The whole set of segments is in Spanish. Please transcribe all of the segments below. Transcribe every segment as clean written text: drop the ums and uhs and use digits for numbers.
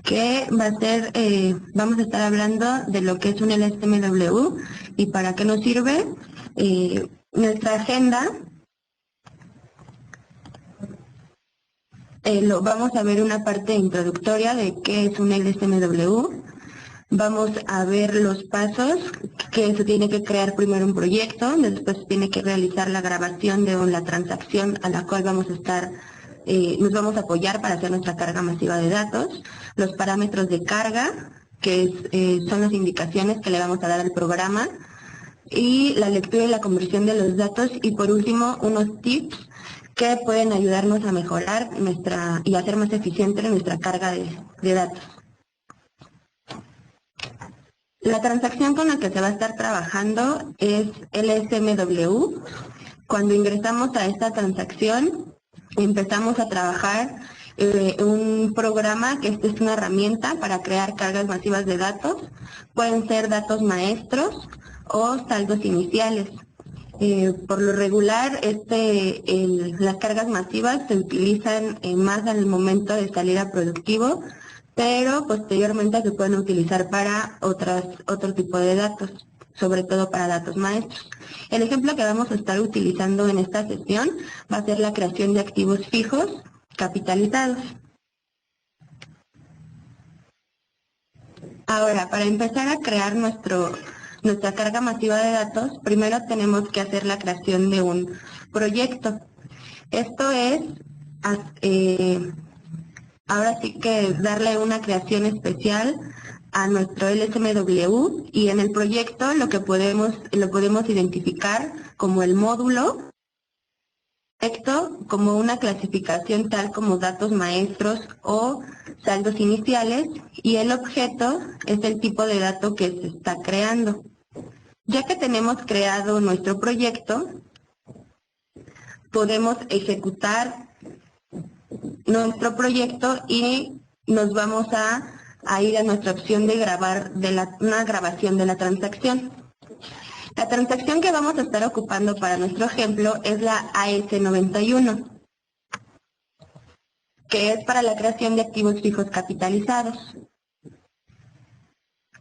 que va a ser, vamos a estar hablando de lo que es un LSMW y para qué nos sirve. Nuestra agenda, vamos a ver una parte introductoria de qué es un LSMW. Vamos a ver los pasos, que se tiene que crear primero un proyecto, después se tiene que realizar la grabación de la transacción a la cual vamos a estar, nos vamos a apoyar para hacer nuestra carga masiva de datos, los parámetros de carga, que son las indicaciones que le vamos a dar al programa, y la lectura y la conversión de los datos, y por último unos tips que pueden ayudarnos a mejorar y hacer más eficiente nuestra carga de datos. La transacción con la que se va a estar trabajando es LSMW. Cuando ingresamos a esta transacción, empezamos a trabajar un programa que es una herramienta para crear cargas masivas de datos. Pueden ser datos maestros o saldos iniciales. Por lo regular, las cargas masivas se utilizan más al momento de salir a productivo, pero posteriormente se pueden utilizar para otro tipo de datos, sobre todo para datos maestros. El ejemplo que vamos a estar utilizando en esta sesión va a ser la creación de activos fijos capitalizados. Ahora, para empezar a crear nuestra carga masiva de datos, primero tenemos que hacer la creación de un proyecto. Esto es, ahora sí que darle una creación especial a nuestro LSMW, y en el proyecto lo podemos identificar como el módulo, como una clasificación tal como datos maestros o saldos iniciales, y el objeto es el tipo de dato que se está creando. Ya que tenemos creado nuestro proyecto, podemos ejecutar nuestro proyecto y nos vamos a ir a nuestra opción de una grabación de la transacción. La transacción que vamos a estar ocupando para nuestro ejemplo es la AS91, que es para la creación de activos fijos capitalizados.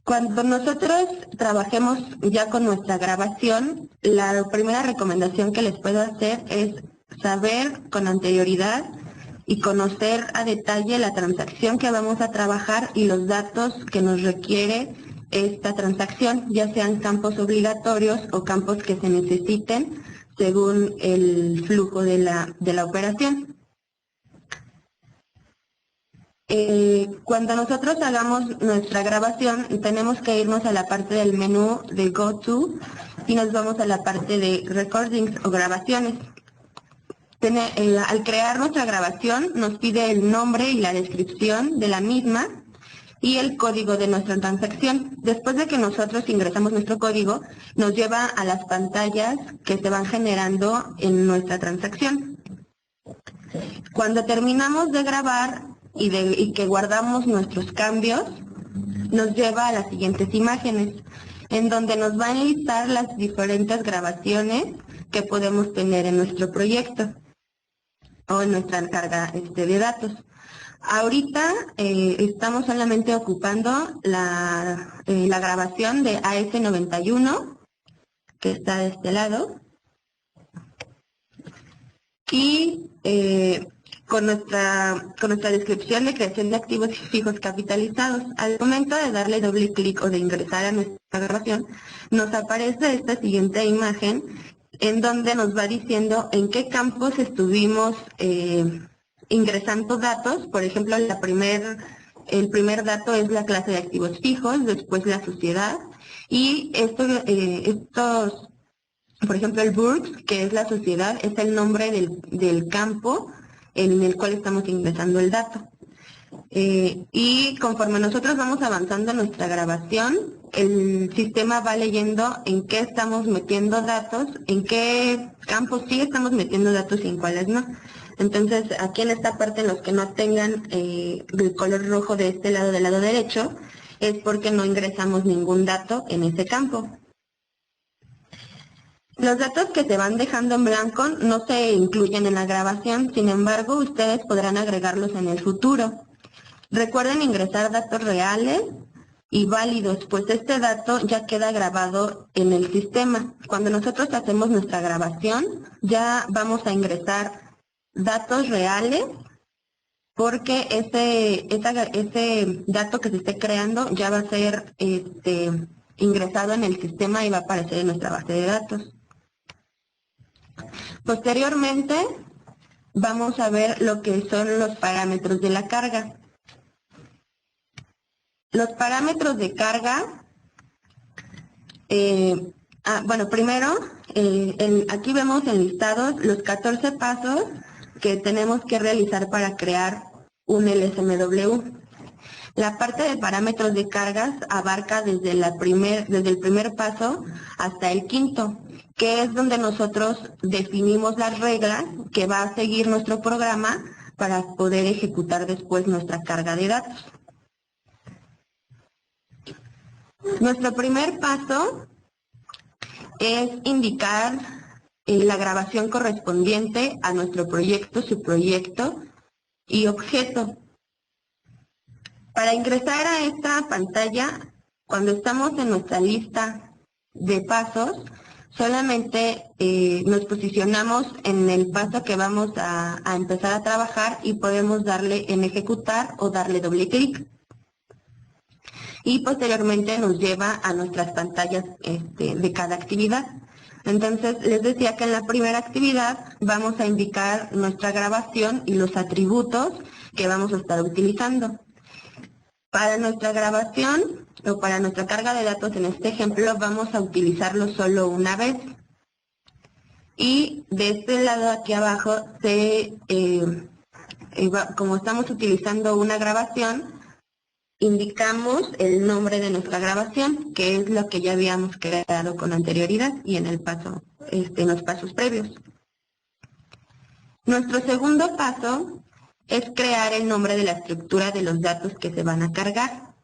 Cuando nosotros trabajemos ya con nuestra grabación, la primera recomendación que les puedo hacer es saber con anterioridad y conocer a detalle la transacción que vamos a trabajar y los datos que nos requiere esta transacción, ya sean campos obligatorios o campos que se necesiten según el flujo de la operación. Cuando nosotros hagamos nuestra grabación, tenemos que irnos a la parte del menú de Go To y nos vamos a la parte de Recordings o grabaciones. Al crear nuestra grabación nos pide el nombre y la descripción de la misma y el código de nuestra transacción. Después de que nosotros ingresamos nuestro código, nos lleva a las pantallas que se van generando en nuestra transacción. Cuando terminamos de grabar y que guardamos nuestros cambios, nos lleva a las siguientes imágenes, en donde nos van a listar las diferentes grabaciones que podemos tener en nuestro proyecto o en nuestra carga de datos. Ahorita estamos solamente ocupando la grabación de AS91, que está de este lado, y con nuestra descripción de creación de activos fijos capitalizados. Al momento de darle doble clic o de ingresar a nuestra grabación, nos aparece esta siguiente imagen en donde nos va diciendo en qué campos estuvimos ingresando datos. Por ejemplo, el primer dato es la clase de activos fijos, después la sociedad, y estos, por ejemplo, el Burgs, que es la sociedad, es el nombre del campo en el cual estamos ingresando el dato. Y conforme nosotros vamos avanzando en nuestra grabación, el sistema va leyendo en qué estamos metiendo datos, en qué campos sí estamos metiendo datos y en cuáles no. Entonces, aquí en esta parte, los que no tengan el color rojo de este lado, del lado derecho, es porque no ingresamos ningún dato en ese campo. Los datos que se van dejando en blanco no se incluyen en la grabación, sin embargo, ustedes podrán agregarlos en el futuro. Recuerden ingresar datos reales y válidos, pues este dato ya queda grabado en el sistema. Cuando nosotros hacemos nuestra grabación, ya vamos a ingresar datos reales, porque ese dato que se esté creando ya va a ser ingresado en el sistema y va a aparecer en nuestra base de datos. Posteriormente, vamos a ver lo que son los parámetros de la carga. Los parámetros de carga, bueno, primero, aquí vemos enlistados los 14 pasos que tenemos que realizar para crear un LSMW. La parte de parámetros de cargas abarca desde el primer paso hasta el quinto, que es donde nosotros definimos las reglas que va a seguir nuestro programa para poder ejecutar después nuestra carga de datos. Nuestro primer paso es indicar la grabación correspondiente a nuestro proyecto, subproyecto y objeto. Para ingresar a esta pantalla, cuando estamos en nuestra lista de pasos, solamente nos posicionamos en el paso que vamos a empezar a trabajar y podemos darle en ejecutar o darle doble clic. Y posteriormente nos lleva a nuestras pantallas de cada actividad. Entonces, les decía que en la primera actividad vamos a indicar nuestra grabación y los atributos que vamos a estar utilizando. Para nuestra grabación o para nuestra carga de datos, en este ejemplo, vamos a utilizarlo solo una vez. Y de este lado aquí abajo, como estamos utilizando una grabación, indicamos el nombre de nuestra grabación, que es lo que ya habíamos creado con anterioridad y en el paso, en los pasos previos. Nuestro segundo paso es crear el nombre de la estructura de los datos que se van a cargar.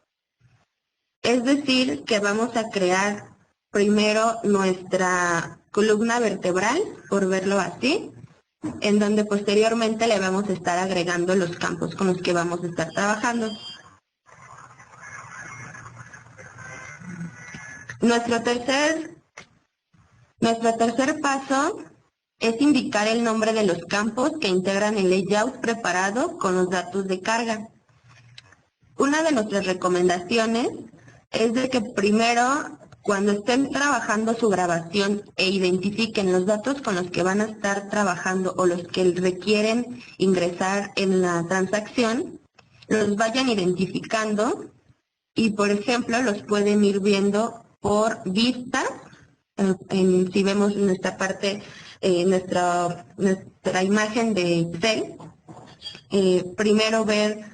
Es decir, que vamos a crear primero nuestra columna vertebral, por verlo así, en donde posteriormente le vamos a estar agregando los campos con los que vamos a estar trabajando. Nuestro tercer paso es indicar el nombre de los campos que integran el layout preparado con los datos de carga. Una de nuestras recomendaciones es de que primero, cuando estén trabajando su grabación e identifiquen los datos con los que van a estar trabajando o los que requieren ingresar en la transacción, los vayan identificando y, por ejemplo, los pueden ir viendo por vistas. Si vemos en esta parte, nuestra imagen de Excel, primero ver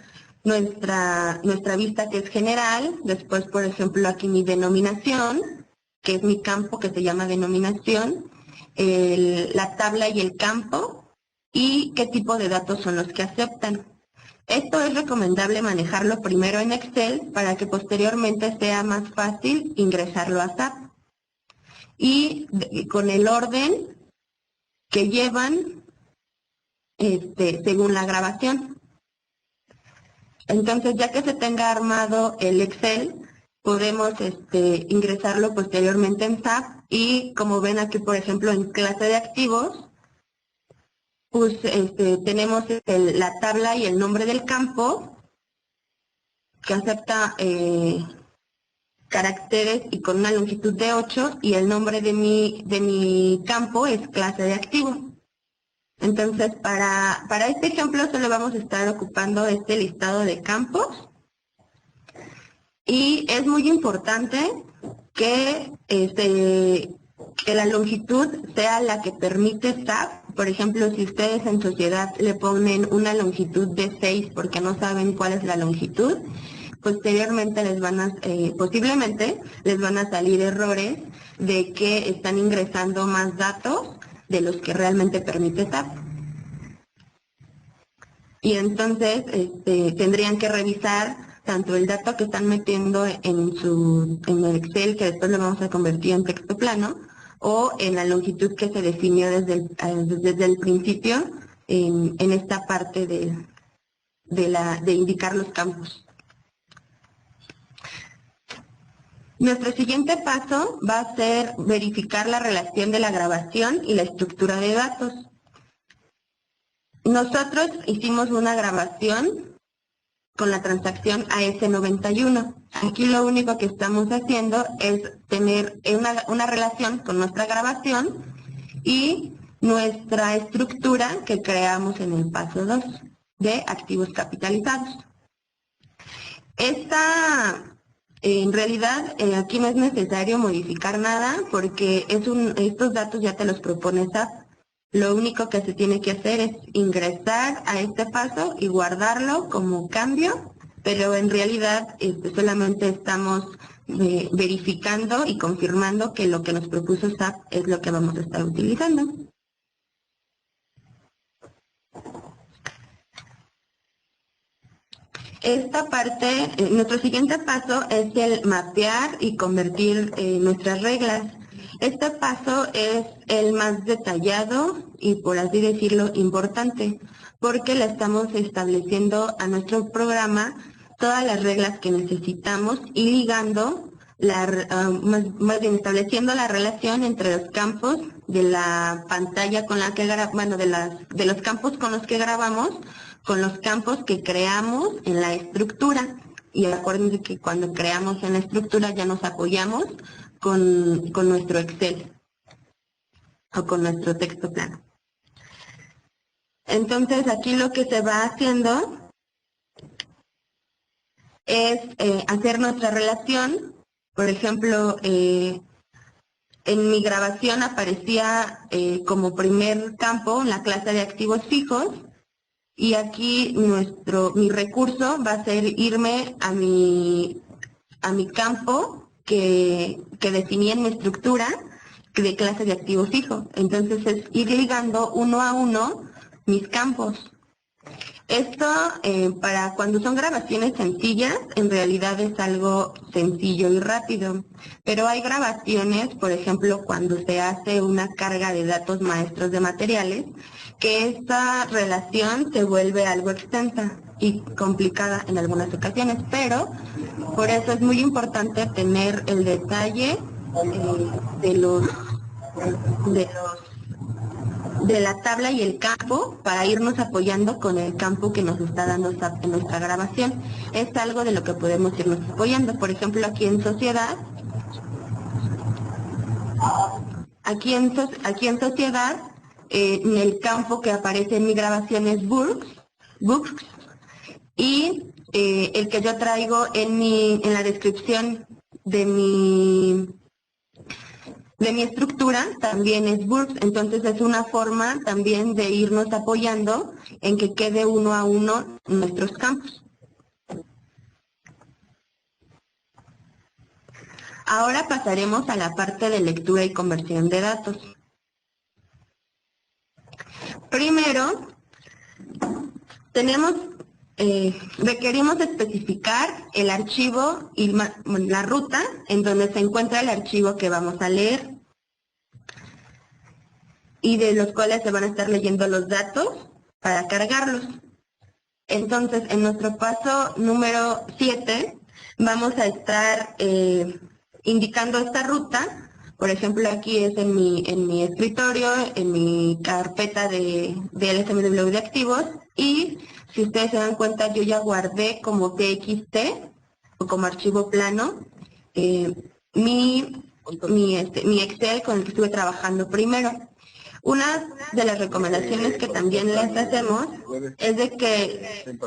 nuestra vista que es general, después, por ejemplo, aquí mi denominación, que es mi campo que se llama denominación, la tabla y el campo, y qué tipo de datos son los que aceptan. Esto es recomendable manejarlo primero en Excel para que posteriormente sea más fácil ingresarlo a SAP. Y con el orden que llevan según la grabación. Entonces, ya que se tenga armado el Excel, podemos ingresarlo posteriormente en SAP y como ven aquí, por ejemplo, en clase de activos, pues tenemos la tabla y el nombre del campo que acepta caracteres y con una longitud de 8 y el nombre de mi campo es clase de activo. Entonces, para este ejemplo solo vamos a estar ocupando este listado de campos y es muy importante que la longitud sea la que permite SAP. Por ejemplo, si ustedes en sociedad le ponen una longitud de 6 porque no saben cuál es la longitud, posteriormente posiblemente les van a salir errores de que están ingresando más datos de los que realmente permite SAP. Y entonces tendrían que revisar tanto el dato que están metiendo en el Excel, que después lo vamos a convertir en texto plano, o en la longitud que se definió desde el principio en esta parte de indicar los campos. Nuestro siguiente paso va a ser verificar la relación de la grabación y la estructura de datos. Nosotros hicimos una grabación con la transacción AS91. Aquí lo único que estamos haciendo es tener una relación con nuestra grabación y nuestra estructura que creamos en el paso 2 de activos capitalizados. En realidad, aquí no es necesario modificar nada porque estos datos ya te los propone SAP. Lo único que se tiene que hacer es ingresar a este paso y guardarlo como cambio, pero en realidad solamente estamos verificando y confirmando que lo que nos propuso SAP es lo que vamos a estar utilizando. Esta parte, nuestro siguiente paso es el mapear y convertir nuestras reglas. Este paso es el más detallado y, por así decirlo, importante, porque le estamos estableciendo a nuestro programa todas las reglas que necesitamos y ligando, más bien estableciendo la relación entre los campos de la pantalla con la que grabamos, de los campos con los que grabamos, con los campos que creamos en la estructura. Y acuérdense que cuando creamos en la estructura ya nos apoyamos con nuestro Excel o con nuestro texto plano. Entonces aquí lo que se va haciendo es hacer nuestra relación. Por ejemplo, en mi grabación aparecía como primer campo la clase de activos fijos. Y aquí mi recurso va a ser irme a mi campo que definí en mi estructura de clase de activo fijo. Entonces es ir ligando uno a uno mis campos. Esto para cuando son grabaciones sencillas, en realidad es algo sencillo y rápido. Pero hay grabaciones, por ejemplo, cuando se hace una carga de datos maestros de materiales, que esta relación se vuelve algo extensa y complicada en algunas ocasiones, pero por eso es muy importante tener el detalle de la tabla y el campo para irnos apoyando con el campo que nos está dando SAP en nuestra grabación. Es algo de lo que podemos irnos apoyando. Por ejemplo, aquí en sociedad, en el campo que aparece en mi grabación es books, y el que yo traigo en la descripción de mi estructura también es books. Entonces es una forma también de irnos apoyando en que quede uno a uno nuestros campos. Ahora pasaremos a la parte de lectura y conversión de datos. Primero, requerimos especificar el archivo y la ruta en donde se encuentra el archivo que vamos a leer y de los cuales se van a estar leyendo los datos para cargarlos. Entonces, en nuestro paso número 7, vamos a estar indicando esta ruta. Por ejemplo, aquí es en mi escritorio, en mi carpeta de LSMW de activos, y si ustedes se dan cuenta, yo ya guardé como TXT o como archivo plano mi Excel con el que estuve trabajando primero. Una de las recomendaciones que también les hacemos es de que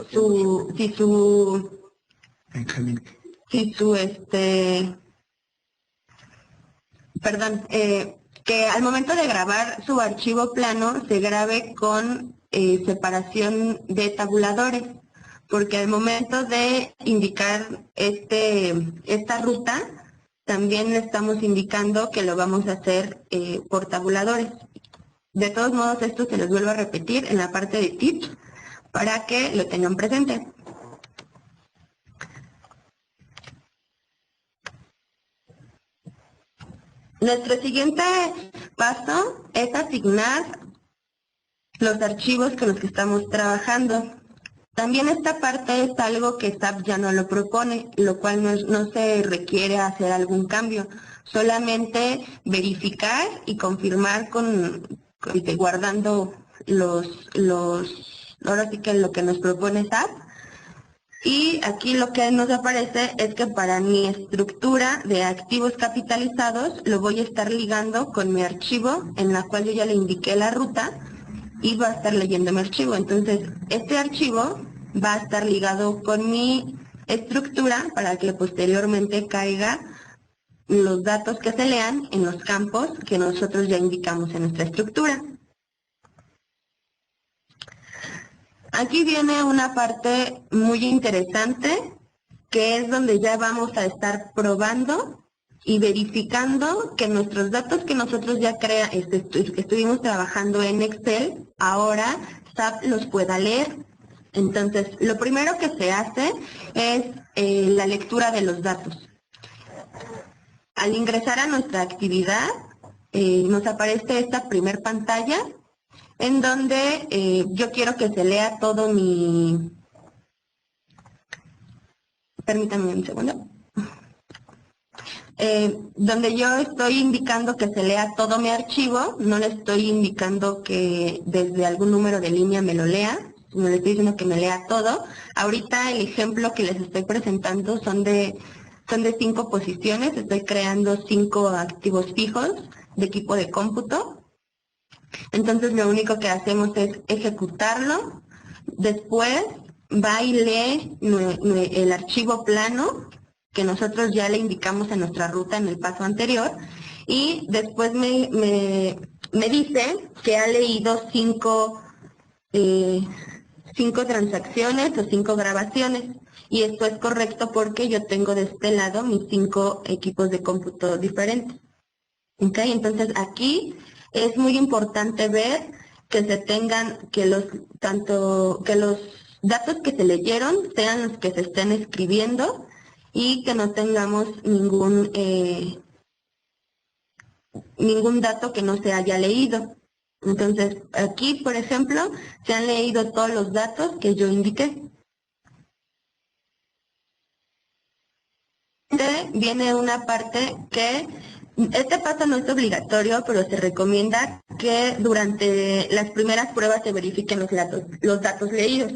que al momento de grabar su archivo plano se grabe con separación de tabuladores, porque al momento de indicar esta ruta, también le estamos indicando que lo vamos a hacer por tabuladores. De todos modos, esto se les vuelvo a repetir en la parte de tips para que lo tengan presente. Nuestro siguiente paso es asignar los archivos con los que estamos trabajando. También esta parte es algo que SAP ya no lo propone, lo cual no se requiere hacer algún cambio, solamente verificar y confirmar guardando ahora sí que lo que nos propone SAP. Y aquí lo que nos aparece es que para mi estructura de activos capitalizados lo voy a estar ligando con mi archivo en la cual yo ya le indiqué la ruta y va a estar leyendo mi archivo. Entonces, este archivo va a estar ligado con mi estructura para que posteriormente caiga los datos que se lean en los campos que nosotros ya indicamos en nuestra estructura. Aquí viene una parte muy interesante, que es donde ya vamos a estar probando y verificando que nuestros datos que nosotros ya estuvimos trabajando en Excel, ahora SAP los pueda leer. Entonces, lo primero que se hace es la lectura de los datos. Al ingresar a nuestra actividad, nos aparece esta primer pantalla en donde yo quiero que se lea todo mi... Permítanme un segundo. Donde yo estoy indicando que se lea todo mi archivo, no le estoy indicando que desde algún número de línea me lo lea, sino le estoy diciendo que me lea todo. Ahorita el ejemplo que les estoy presentando son de 5 posiciones, estoy creando 5 activos fijos de equipo de cómputo. Entonces lo único que hacemos es ejecutarlo, después va y lee el archivo plano que nosotros ya le indicamos en nuestra ruta en el paso anterior y después me dice que ha leído 5 transacciones o 5 grabaciones y esto es correcto porque yo tengo de este lado mis 5 equipos de cómputo diferentes. ¿Ok? Entonces aquí es muy importante ver que se tengan, que los datos que se leyeron sean los que se estén escribiendo y que no tengamos ningún dato que no se haya leído. Entonces aquí, por ejemplo, se han leído todos los datos que yo indiqué. Viene una parte que este paso no es obligatorio, pero se recomienda que durante las primeras pruebas se verifiquen los datos leídos.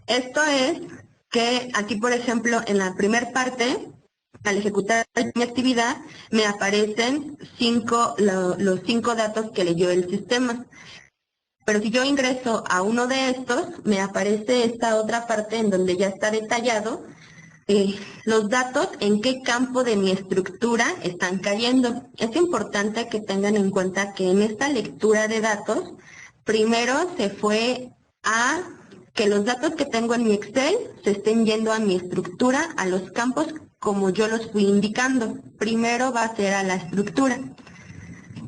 Esto es que aquí, por ejemplo, en la primera parte, al ejecutar mi actividad, me aparecen los 5 datos que leyó el sistema. Pero si yo ingreso a uno de estos, me aparece esta otra parte en donde ya está detallado los datos en qué campo de mi estructura están cayendo. Es importante que tengan en cuenta que en esta lectura de datos, primero se fue a que los datos que tengo en mi Excel se estén yendo a mi estructura, a los campos como yo los fui indicando. Primero va a ser a la estructura,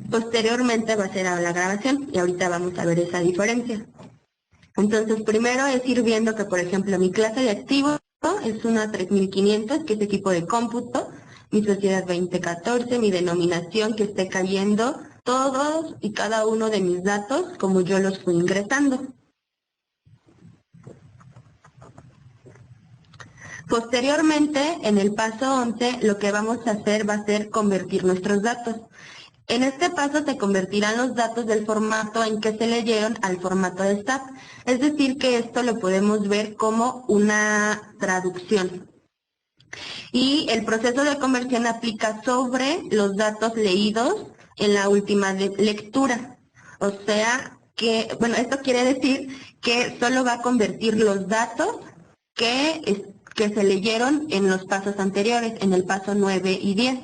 posteriormente va a ser a la grabación y ahorita vamos a ver esa diferencia. Entonces, primero es ir viendo que, por ejemplo, mi clase de activos es una 3500, que es equipo de cómputo, mi sociedad 2014, mi denominación que esté cayendo, todos y cada uno de mis datos como yo los fui ingresando. Posteriormente, en el paso 11, lo que vamos a hacer va a ser convertir nuestros datos. En este paso se convertirán los datos del formato en que se leyeron al formato de SAP. Es decir, que esto lo podemos ver como una traducción. Y el proceso de conversión aplica sobre los datos leídos en la última lectura. O sea que, bueno, esto quiere decir que solo va a convertir los datos que se leyeron en los pasos anteriores, en el paso 9 y 10.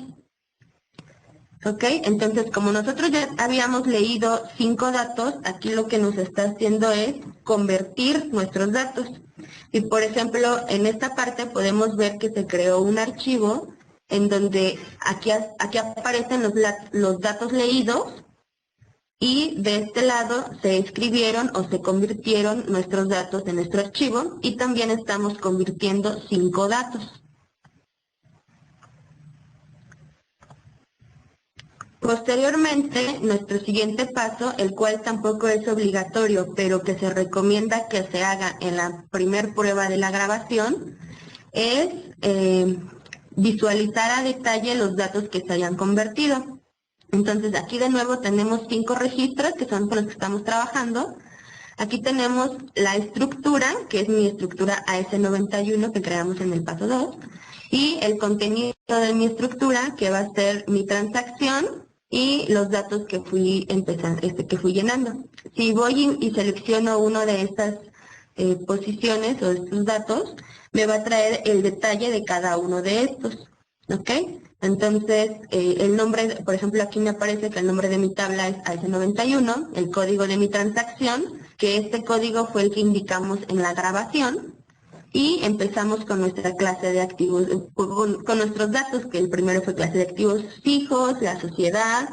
¿Ok? Entonces, como nosotros ya habíamos leído 5 datos, aquí lo que nos está haciendo es convertir nuestros datos. Y por ejemplo, en esta parte podemos ver que se creó un archivo en donde aquí aparecen los datos leídos y de este lado se escribieron o se convirtieron nuestros datos en nuestro archivo y también estamos convirtiendo 5 datos. Posteriormente, nuestro siguiente paso, el cual tampoco es obligatorio, pero que se recomienda que se haga en la primer prueba de la grabación, es visualizar a detalle los datos que se hayan convertido. Entonces, aquí de nuevo tenemos 5 registros que son con los que estamos trabajando. Aquí tenemos la estructura, que es mi estructura AS91 que creamos en el paso 2, y el contenido de mi estructura, que va a ser mi transacción y los datos que fui llenando. Si voy y selecciono uno de estas posiciones o estos datos, me va a traer el detalle de cada uno de estos, ¿ok? Entonces, el nombre, por ejemplo, aquí me aparece que el nombre de mi tabla es AS91, el código de mi transacción, que este código fue el que indicamos en la grabación, y empezamos con nuestra clase de activos, con nuestros datos, que el primero fue clase de activos fijos, la sociedad,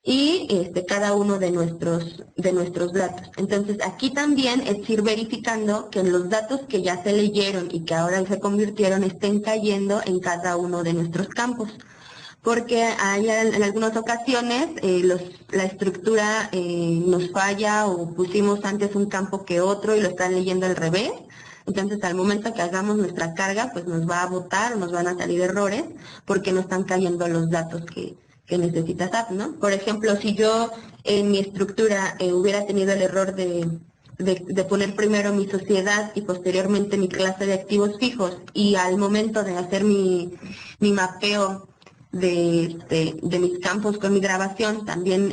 y cada uno de nuestros datos. Entonces, aquí también es ir verificando que los datos que ya se leyeron y que ahora se convirtieron estén cayendo en cada uno de nuestros campos. Porque hay en algunas ocasiones la estructura nos falla o pusimos antes un campo que otro y lo están leyendo al revés. Entonces, al momento que hagamos nuestra carga, pues nos va a botar o nos van a salir errores porque no están cayendo los datos que necesita SAP, ¿no? Por ejemplo, si yo en mi estructura hubiera tenido el error de poner primero mi sociedad y posteriormente mi clase de activos fijos, y al momento de hacer mi mapeo de mis campos con mi grabación también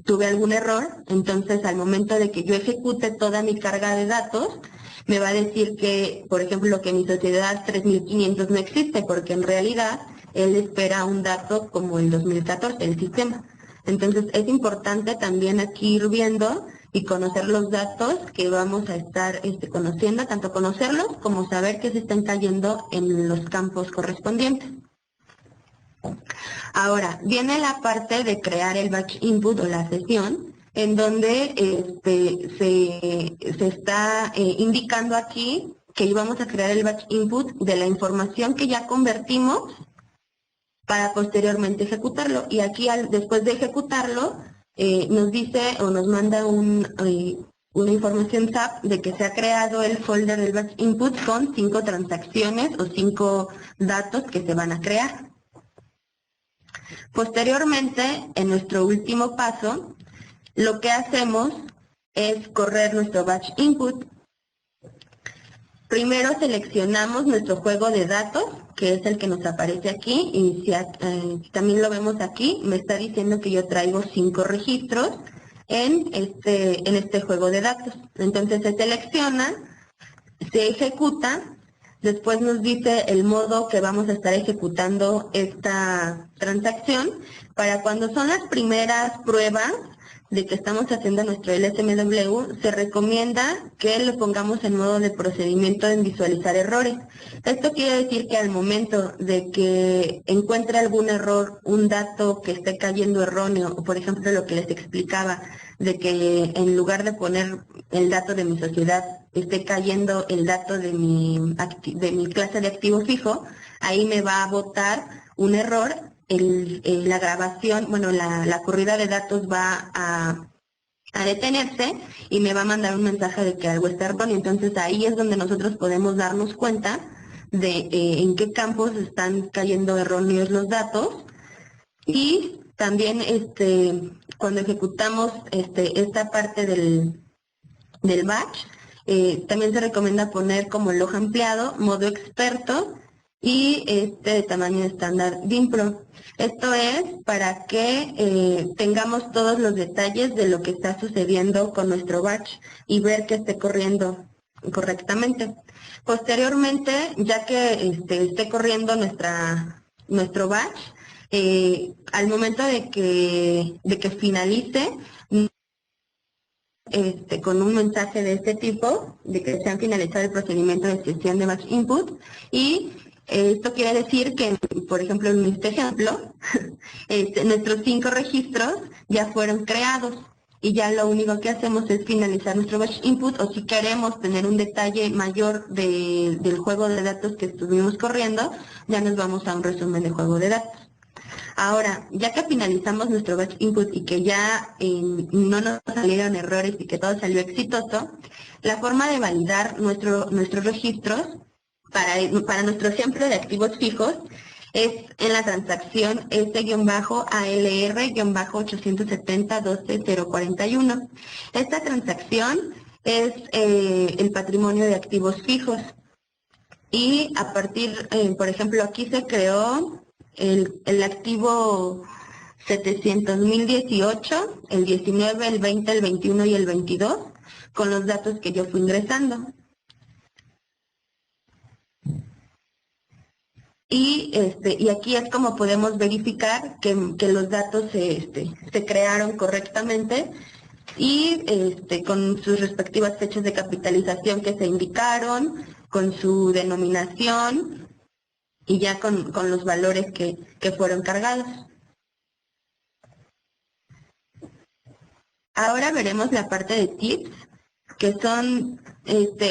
tuve algún error, entonces al momento de que yo ejecute toda mi carga de datos, me va a decir que, por ejemplo, que mi sociedad 3500 no existe, porque en realidad él espera un dato como el 2014, el sistema. Entonces es importante también aquí ir viendo y conocer los datos que vamos a estar conociendo, tanto conocerlos como saber que se están cayendo en los campos correspondientes. Ahora, viene la parte de crear el batch input o la sesión, en donde se está indicando aquí que íbamos a crear el batch input de la información que ya convertimos para posteriormente ejecutarlo. Y aquí, después de ejecutarlo, nos dice o nos manda una información SAP de que se ha creado el folder del batch input con 5 transacciones o 5 datos que se van a crear. Posteriormente, en nuestro último paso, lo que hacemos es correr nuestro batch input. Primero seleccionamos nuestro juego de datos, que es el que nos aparece aquí, y si también lo vemos aquí, me está diciendo que yo traigo 5 registros en este juego de datos. Entonces se selecciona, se ejecuta, después nos dice el modo que vamos a estar ejecutando esta transacción. Para cuando son las primeras pruebas de que estamos haciendo nuestro LSMW, se recomienda que le pongamos en modo de procedimiento en visualizar errores. Esto quiere decir que al momento de que encuentre algún error, un dato que esté cayendo erróneo, o por ejemplo lo que les explicaba, de que en lugar de poner el dato de mi sociedad, esté cayendo el dato de mi clase de activo fijo, ahí me va a botar un error. La grabación, bueno, la corrida de datos va a detenerse y me va a mandar un mensaje de que algo está erróneo. Entonces ahí es donde nosotros podemos darnos cuenta de en qué campos están cayendo erróneos los datos. Y también cuando ejecutamos esta parte del batch, también se recomienda poner como log ampliado, modo experto y de tamaño estándar DIMPRO. Esto es para que tengamos todos los detalles de lo que está sucediendo con nuestro batch y ver que esté corriendo correctamente. Posteriormente, ya que esté corriendo nuestro batch, al momento de que finalice, con un mensaje de este tipo, de que se ha finalizado el procedimiento de sesión de batch input, y esto quiere decir que, por ejemplo, en este ejemplo, nuestros 5 registros ya fueron creados y ya lo único que hacemos es finalizar nuestro batch input, o si queremos tener un detalle mayor del juego de datos que estuvimos corriendo, ya nos vamos a un resumen de juego de datos. Ahora, ya que finalizamos nuestro batch input y que ya no nos salieron errores y que todo salió exitoso, la forma de validar nuestros registros para nuestro ejemplo de activos fijos es en la transacción S-ALR-870-12-041. Esta transacción es el patrimonio de activos fijos. Y a partir, por ejemplo, aquí se creó el activo 700.018, el 19, el 20, el 21 y el 22, con los datos que yo fui ingresando. Y aquí es como podemos verificar que los datos se crearon correctamente y con sus respectivas fechas de capitalización que se indicaron, con su denominación y ya con los valores que fueron cargados. Ahora veremos la parte de tips, que son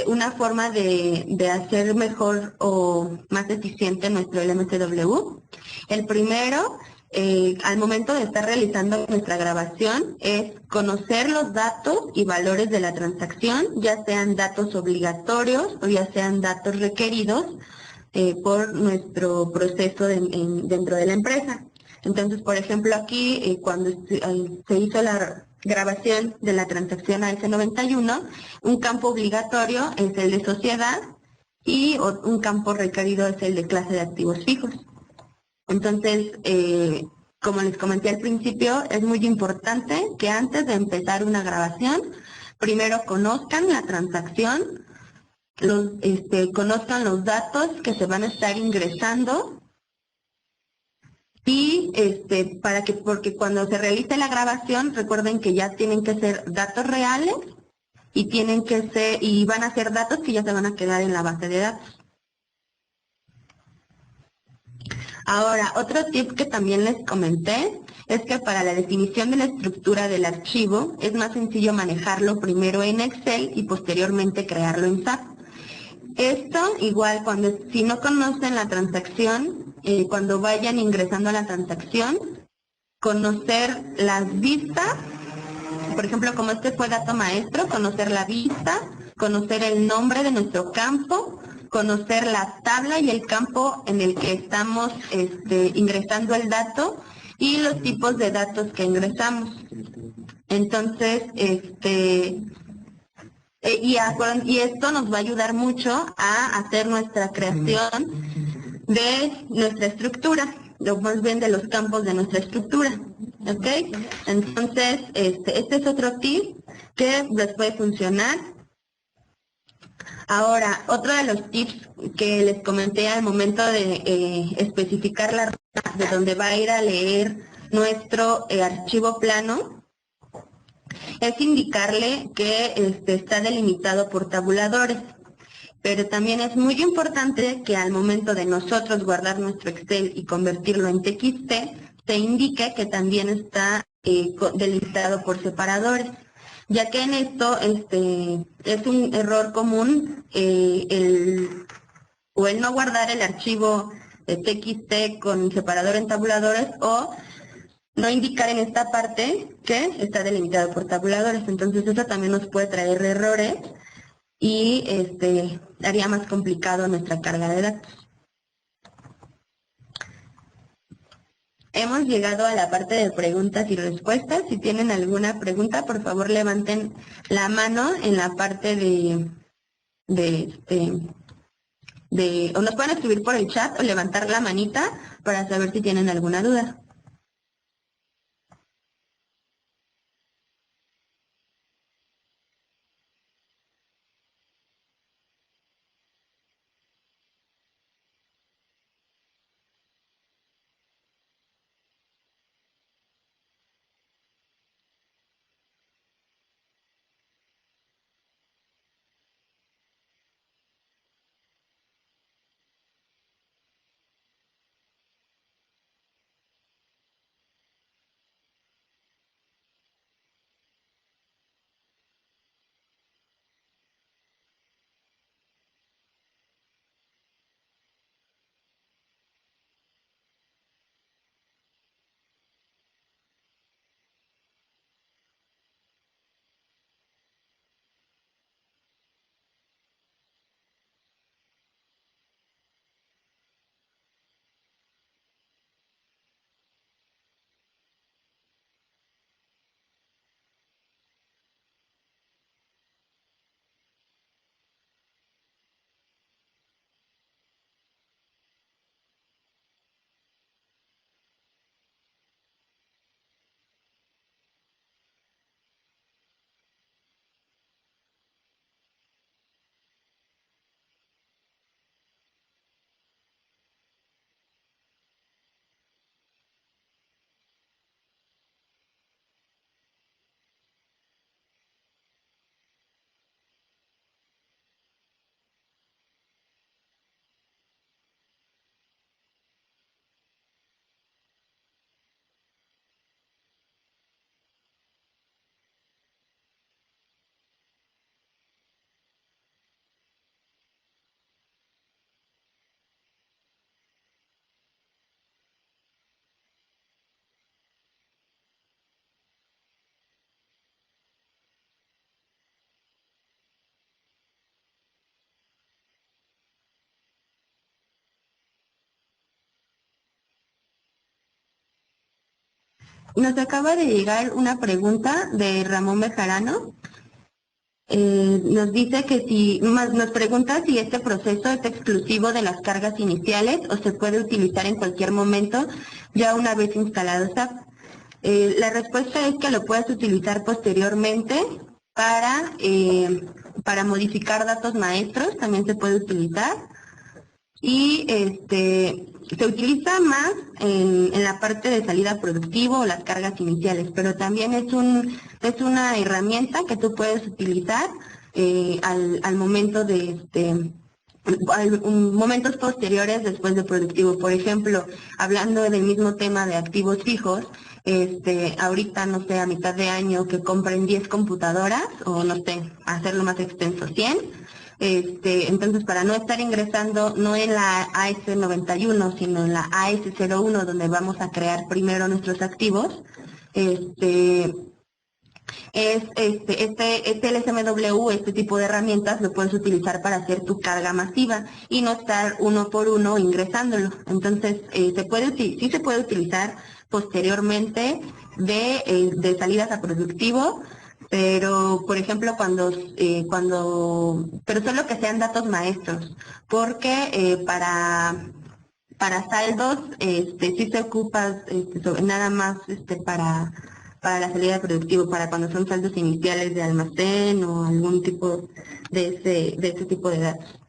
una forma de hacer mejor o más eficiente nuestro LMSW. El primero, al momento de estar realizando nuestra grabación, es conocer los datos y valores de la transacción, ya sean datos obligatorios o ya sean datos requeridos por nuestro proceso dentro de la empresa. Entonces, por ejemplo, aquí cuando se hizo la grabación de la transacción AS91, un campo obligatorio es el de sociedad y un campo requerido es el de clase de activos fijos. Entonces, como les comenté al principio, es muy importante que antes de empezar una grabación, primero conozcan la transacción, conozcan los datos que se van a estar ingresando y porque cuando se realice la grabación, recuerden que ya tienen que ser datos reales y van a ser datos que ya se van a quedar en la base de datos. Ahora, otro tip que también les comenté es que para la definición de la estructura del archivo es más sencillo manejarlo primero en Excel y posteriormente crearlo en SAP. Esto igual si no conocen la transacción, cuando vayan ingresando a la transacción, conocer las vistas, por ejemplo, como este fue dato maestro, conocer la vista, conocer el nombre de nuestro campo, conocer la tabla y el campo en el que estamos ingresando el dato y los tipos de datos que ingresamos. Entonces, y esto nos va a ayudar mucho a hacer nuestra creación de nuestra estructura, o más bien de los campos de nuestra estructura. ¿Ok? Entonces, este es otro tip que les puede funcionar. Ahora, otro de los tips que les comenté al momento de especificar la ruta de donde va a ir a leer nuestro archivo plano, es indicarle que está delimitado por tabuladores. Pero también es muy importante que al momento de nosotros guardar nuestro Excel y convertirlo en TXT, se indique que también está delimitado por separadores, ya que en esto es un error común o el no guardar el archivo de TXT con separador en tabuladores o no indicar en esta parte que está delimitado por tabuladores. Entonces eso también nos puede traer errores y haría más complicado nuestra carga de datos. Hemos llegado a la parte de preguntas y respuestas. Si tienen alguna pregunta, por favor levanten la mano en la parte o nos pueden escribir por el chat o levantar la manita para saber si tienen alguna duda. Nos acaba de llegar una pregunta de Ramón Bejarano. Nos dice que nos pregunta si este proceso es exclusivo de las cargas iniciales o se puede utilizar en cualquier momento ya una vez instalado SAP. La respuesta es que lo puedes utilizar posteriormente para modificar datos maestros, también se puede utilizar. Y se utiliza más en la parte de salida productivo o las cargas iniciales, pero también es una herramienta que tú puedes utilizar al momento de momentos posteriores después de productivo. Por ejemplo, hablando del mismo tema de activos fijos, ahorita, no sé, a mitad de año que compren 10 computadoras o no sé, hacerlo más extenso, 100. Entonces, para no estar ingresando no en la AS91, sino en la AS01, donde vamos a crear primero nuestros activos, este LSMW, este tipo de herramientas lo puedes utilizar para hacer tu carga masiva y no estar uno por uno ingresándolo. Entonces, sí se puede utilizar posteriormente de salidas a productivo, pero por ejemplo pero solo que sean datos maestros, porque para saldos sí se ocupa nada más para la salida de productivo, para cuando son saldos iniciales de almacén o algún tipo de ese tipo de datos.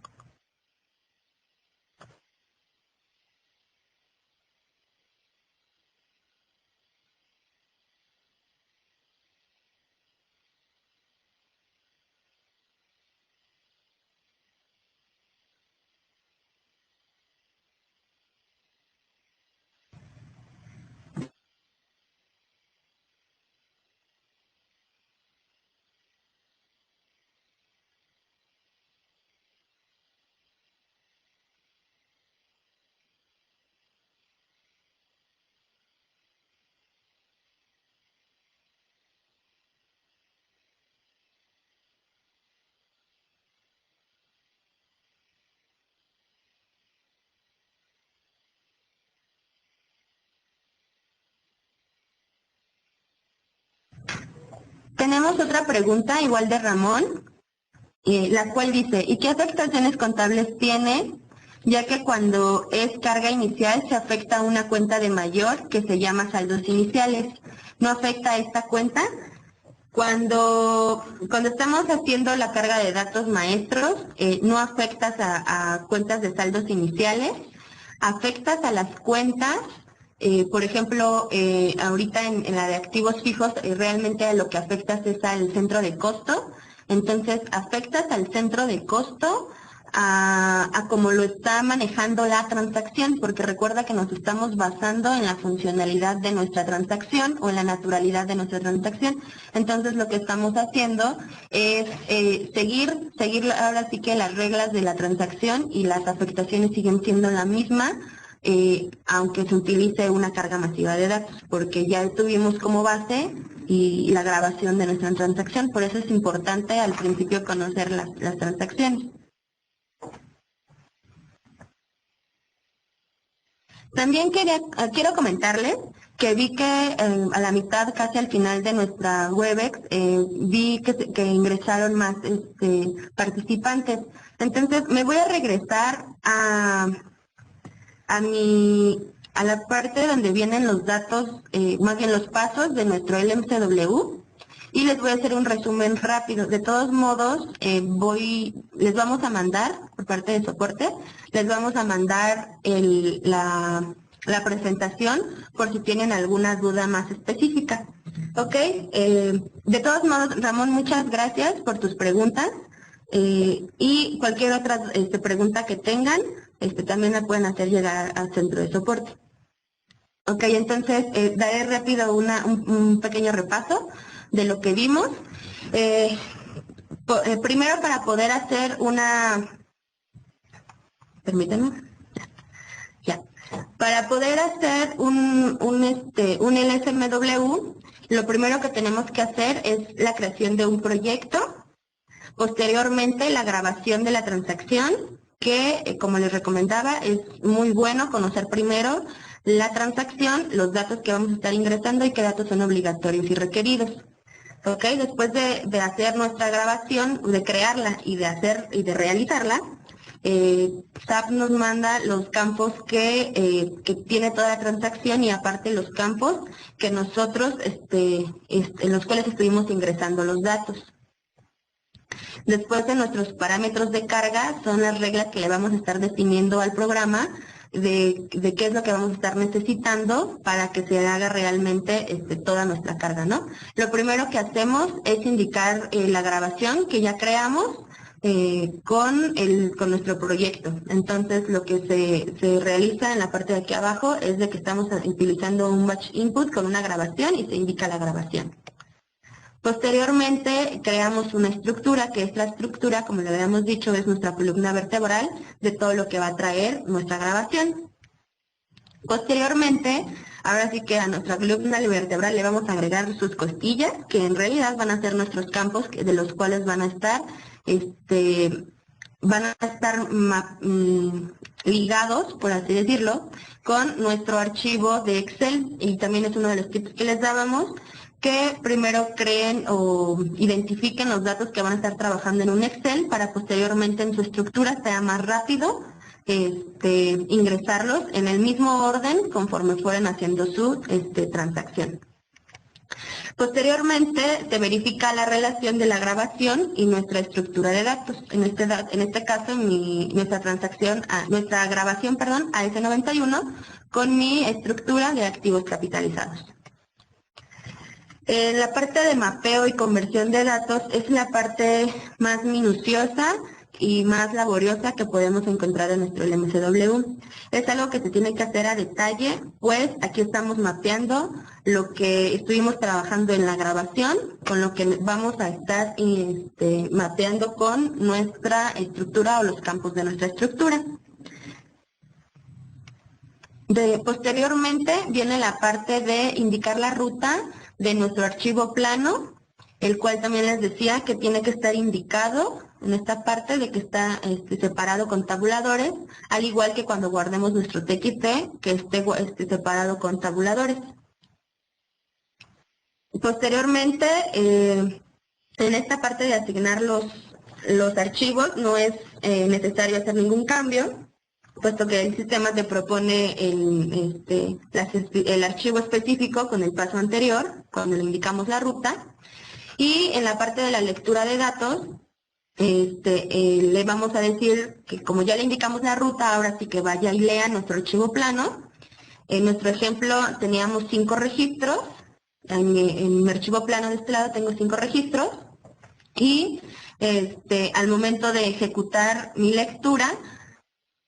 Tenemos otra pregunta, igual de Ramón, la cual dice, ¿y qué afectaciones contables tiene? Ya que cuando es carga inicial se afecta a una cuenta de mayor que se llama saldos iniciales. ¿No afecta a esta cuenta? Cuando estamos haciendo la carga de datos maestros, no afectas a cuentas de saldos iniciales, afectas a las cuentas. Por ejemplo, ahorita en la de activos fijos, realmente a lo que afectas es al centro de costo. Entonces, afectas al centro de costo a cómo lo está manejando la transacción, porque recuerda que nos estamos basando en la funcionalidad de nuestra transacción o en la naturalidad de nuestra transacción. Entonces, lo que estamos haciendo es seguir ahora sí que las reglas de la transacción, y las afectaciones siguen siendo la misma, aunque se utilice una carga masiva de datos, porque ya tuvimos como base y la grabación de nuestra transacción. Por eso es importante al principio conocer las transacciones. También quiero comentarles que vi que a la mitad, casi al final de nuestra Webex, vi que ingresaron más participantes. Entonces, me voy a regresar a la parte donde vienen los datos, más bien los pasos de nuestro LMCW, y les voy a hacer un resumen rápido. De todos modos, les vamos a mandar, por parte de soporte, les vamos a mandar la presentación por si tienen alguna duda más específica. ¿Ok? De todos modos, Ramón, muchas gracias por tus preguntas. Y cualquier otra pregunta que tengan, también la pueden hacer llegar al centro de soporte. Ok, entonces daré rápido un pequeño repaso de lo que vimos. Primero, para poder hacer permítanme, ya, para poder hacer un LSMW, lo primero que tenemos que hacer es la creación de un proyecto. Posteriormente, la grabación de la transacción, que como les recomendaba, es muy bueno conocer primero la transacción, los datos que vamos a estar ingresando y qué datos son obligatorios y requeridos. ¿Ok? Después de hacer nuestra grabación, de crearla y de realizarla, SAP nos manda los campos que tiene toda la transacción y aparte los campos que nosotros, en los cuales estuvimos ingresando los datos. Después de nuestros parámetros de carga son las reglas que le vamos a estar definiendo al programa de qué es lo que vamos a estar necesitando para que se haga realmente toda nuestra carga, ¿no? Lo primero que hacemos es indicar la grabación que ya creamos con nuestro proyecto. Entonces lo que se realiza en la parte de aquí abajo es de que estamos utilizando un batch input con una grabación y se indica la grabación. Posteriormente creamos una estructura, que es la estructura, como le habíamos dicho, es nuestra columna vertebral de todo lo que va a traer nuestra grabación. Posteriormente, ahora sí que a nuestra columna vertebral le vamos a agregar sus costillas, que en realidad van a ser nuestros campos de los cuales van a estar ligados, por así decirlo, con nuestro archivo de Excel. Y también es uno de los tips que les dábamos, que primero creen o identifiquen los datos que van a estar trabajando en un Excel para posteriormente en su estructura sea más rápido ingresarlos en el mismo orden conforme fueran haciendo su transacción. Posteriormente se verifica la relación de la grabación y nuestra estructura de datos. En este caso, nuestra grabación, AS91 con mi estructura de activos capitalizados. La parte de mapeo y conversión de datos es la parte más minuciosa y más laboriosa que podemos encontrar en nuestro LMSW. Es algo que se tiene que hacer a detalle, pues aquí estamos mapeando lo que estuvimos trabajando en la grabación, con lo que vamos a estar mapeando con nuestra estructura o los campos de nuestra estructura. Posteriormente viene la parte de indicar la ruta de nuestro archivo plano, el cual también les decía que tiene que estar indicado en esta parte de que está separado con tabuladores, al igual que cuando guardemos nuestro TXT, que esté separado con tabuladores. Posteriormente, en esta parte de asignar los archivos no es necesario hacer ningún cambio, puesto que el sistema te propone el archivo específico con el paso anterior, cuando le indicamos la ruta. Y en la parte de la lectura de datos, le vamos a decir que como ya le indicamos la ruta, ahora sí que vaya y lea nuestro archivo plano. En nuestro ejemplo teníamos 5 registros. En mi archivo plano de este lado tengo 5 registros. Y al momento de ejecutar mi lectura,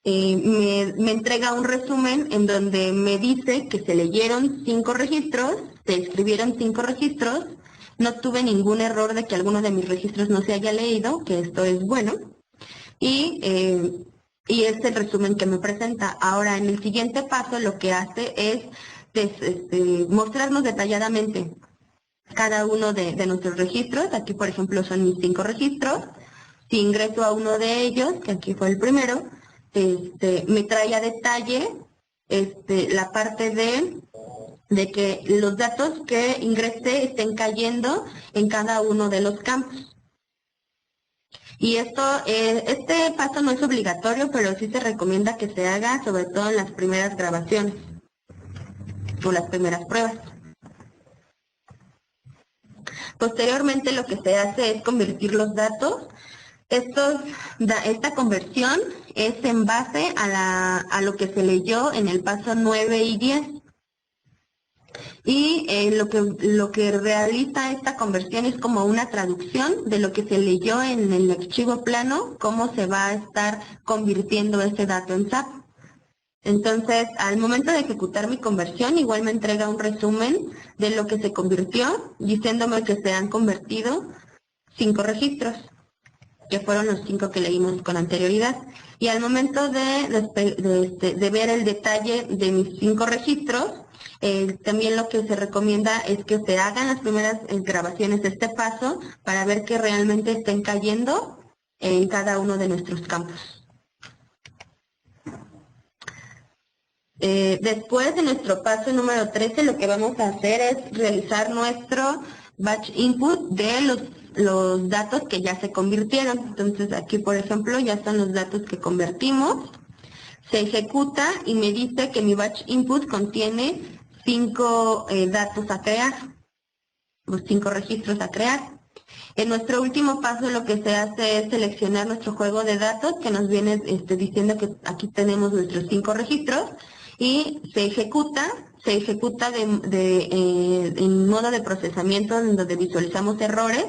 me entrega un resumen en donde me dice que se leyeron 5 registros, se escribieron 5 registros, no tuve ningún error de que alguno de mis registros no se haya leído, que esto es bueno, y es el resumen que me presenta. Ahora, en el siguiente paso, lo que hace es mostrarnos detalladamente cada uno de nuestros registros. Aquí, por ejemplo, son mis 5 registros. Si ingreso a uno de ellos, que aquí fue el primero, me trae a detalle la parte de que los datos que ingresé estén cayendo en cada uno de los campos. Y este paso no es obligatorio, pero sí se recomienda que se haga, sobre todo en las primeras grabaciones o las primeras pruebas. Posteriormente lo que se hace es convertir los datos. Esta conversión es en base a lo que se leyó en el paso 9 y 10. Y lo que realiza esta conversión es como una traducción de lo que se leyó en el archivo plano, cómo se va a estar convirtiendo ese dato en SAP. Entonces, al momento de ejecutar mi conversión, igual me entrega un resumen de lo que se convirtió, diciéndome que se han convertido 5 registros, que fueron los 5 que leímos con anterioridad. Y al momento de ver el detalle de mis 5 registros, también lo que se recomienda es que se hagan las primeras grabaciones de este paso para ver que realmente estén cayendo en cada uno de nuestros campos. Después de nuestro paso número 13, lo que vamos a hacer es realizar nuestro batch input de los datos que ya se convirtieron. Entonces aquí, por ejemplo, ya están los datos que convertimos. Se ejecuta y me dice que mi batch input contiene 5 datos a crear, los 5 registros a crear. En nuestro último paso lo que se hace es seleccionar nuestro juego de datos que nos viene diciendo que aquí tenemos nuestros 5 registros y se ejecuta en modo de procesamiento en donde visualizamos errores.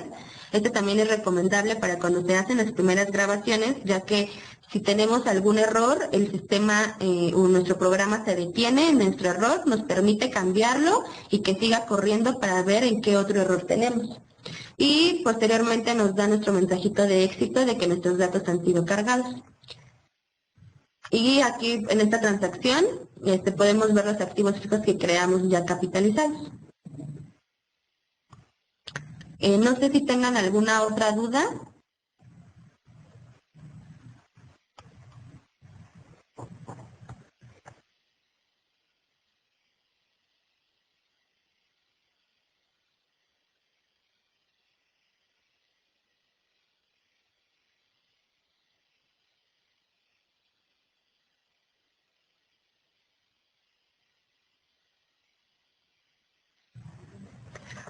Este también es recomendable para cuando se hacen las primeras grabaciones, ya que si tenemos algún error, el sistema o nuestro programa se detiene en nuestro error, nos permite cambiarlo y que siga corriendo para ver en qué otro error tenemos. Y posteriormente nos da nuestro mensajito de éxito de que nuestros datos han sido cargados. Y aquí en esta transacción podemos ver los activos fijos que creamos ya capitalizados. No sé si tengan alguna otra duda.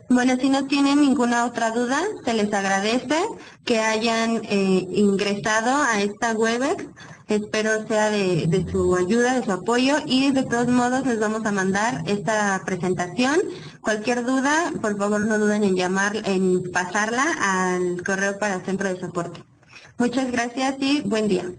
Bueno, si no tienen ninguna otra duda, se les agradece que hayan ingresado a esta Webex. Espero sea de su ayuda, de su apoyo y de todos modos les vamos a mandar esta presentación. Cualquier duda, por favor no duden en pasarla al correo para Centro de Soporte. Muchas gracias y buen día.